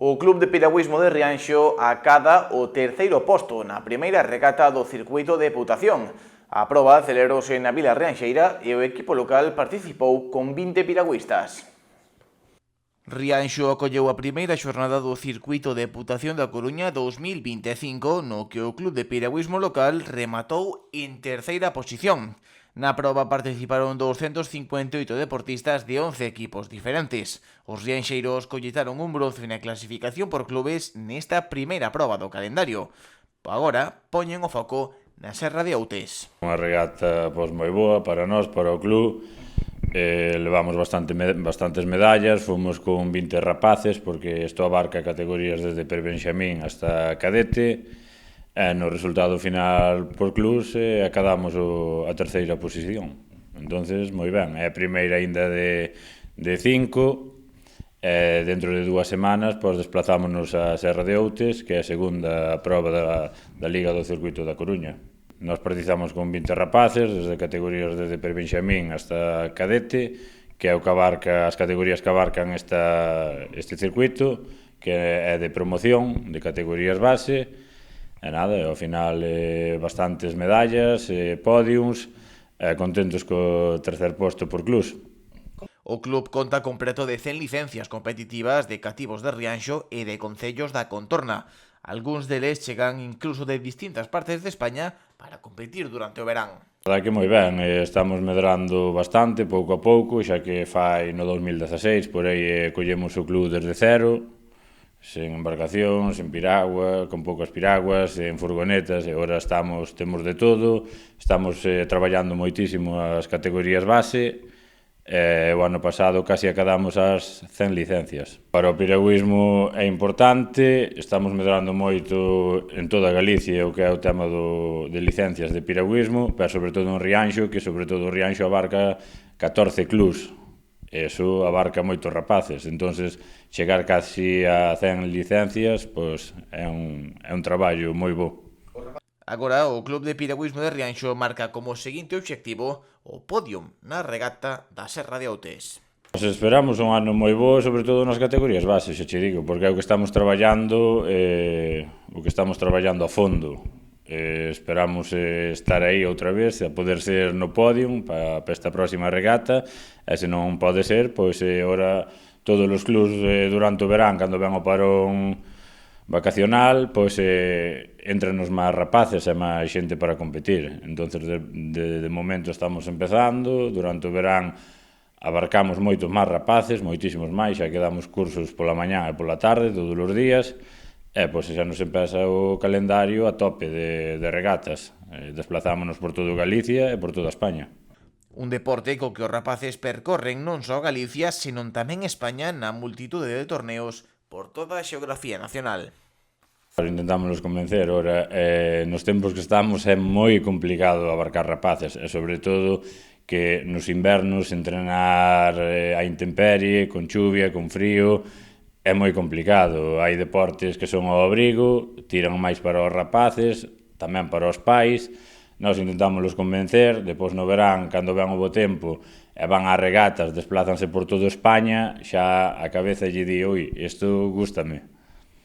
O Club de Piragüismo de Rianxo acada o terceiro posto na primeira regata do circuito de Putación. A proba celerouse na Vila Rianxeira e o equipo local participou con 20 piragüistas. Rianxo acolleu a primeira xornada do circuito de Putación da Coruña 2025, no que o Club de Piragüismo local rematou en terceira posición. Na proba participaron 258 deportistas de 11 equipos diferentes. Os rianxeiros colletaron un bronce na clasificación por clubes nesta primeira proba do calendario. Agora poñen o foco na Serra de Outes. Unha regata moi boa para nós, para o club. Levamos bastantes medallas, fomos con 20 rapaces, porque isto abarca categorías desde prebenxamín hasta cadete. No resultado final por clubs acadamos a terceira posición. Entonces, moi ben, é a primeira aínda de 5. Dentro de 2 semanas desplazámonos a Serra de Outes, que é a segunda proba da Liga do Circuito da Coruña. Nos participamos con 20 rapaces, desde categorías desde prebenxamín hasta cadete, que é o que abarca as categorías que abarcan este circuito, que é de promoción, de categorías base. E nada, ao final bastantes medallas, podiums, contentos co tercer posto por clubs. O club conta con preto de 100 licencias competitivas de cativos de Rianxo e de concellos da contorna. Algúns deles chegan incluso de distintas partes de España para competir durante o verán. A verdade que moi ben, estamos medrando bastante, pouco a pouco, xa que fai no 2016, por aí collemos o club desde cero, sen embarcación, sen piragua, con poucas piraguas, en furgonetas, e agora temos de todo, estamos traballando moitísimo as categorías base, o ano pasado casi acadamos as 100 licencias. Para o piragüismo é importante, estamos medrando moito en toda Galicia o que é o tema de licencias de piragüismo, pero sobre todo en Rianxo, que sobre todo o Rianxo abarca 14 clubs. Eso abarca moitos rapaces, entonces chegar casi a 100 licencias é un traballo moi bo. Agora, o Club de Piragüismo de Rianxo marca como seguinte obxectivo o podium na regata da Serra de Outes. Nos esperamos un ano moi bo, sobre todo nas categorías bases, xa che digo, porque é o que estamos traballando, a fondo. Esperamos estar aí outra vez, a poder ser no podium para esta próxima regata, e se non pode ser, pois ora todos os clubs durante o verán, cando ven o parón vacacional, pois entran os máis rapaces e máis xente para competir. Entonces, de momento estamos empezando, durante o verán abarcamos moitos máis rapaces, moitísimos máis, xa que damos cursos pola mañá e pola tarde, todos os días, e pois xa nos empeza o calendario a tope de regatas. Desplazámonos por todo Galicia e por toda España. Un deporte co que os rapaces percorren non só Galicia, senón tamén España na multitude de torneos por toda a xeografía nacional. Intentámonos convencer, ora, nos tempos que estamos é moi complicado abarcar rapaces, e sobre todo que nos invernos entrenar a intemperie, con chuvia, con frío, é moi complicado. Hai deportes que son ao abrigo, tiran máis para os rapaces, tamén para os pais. Nós intentámonos convencer, depois no verán, cando ven o bo tempo, e van ás regatas, desplázanse por toda España, xa a cabeza lle di, ui, isto gústame.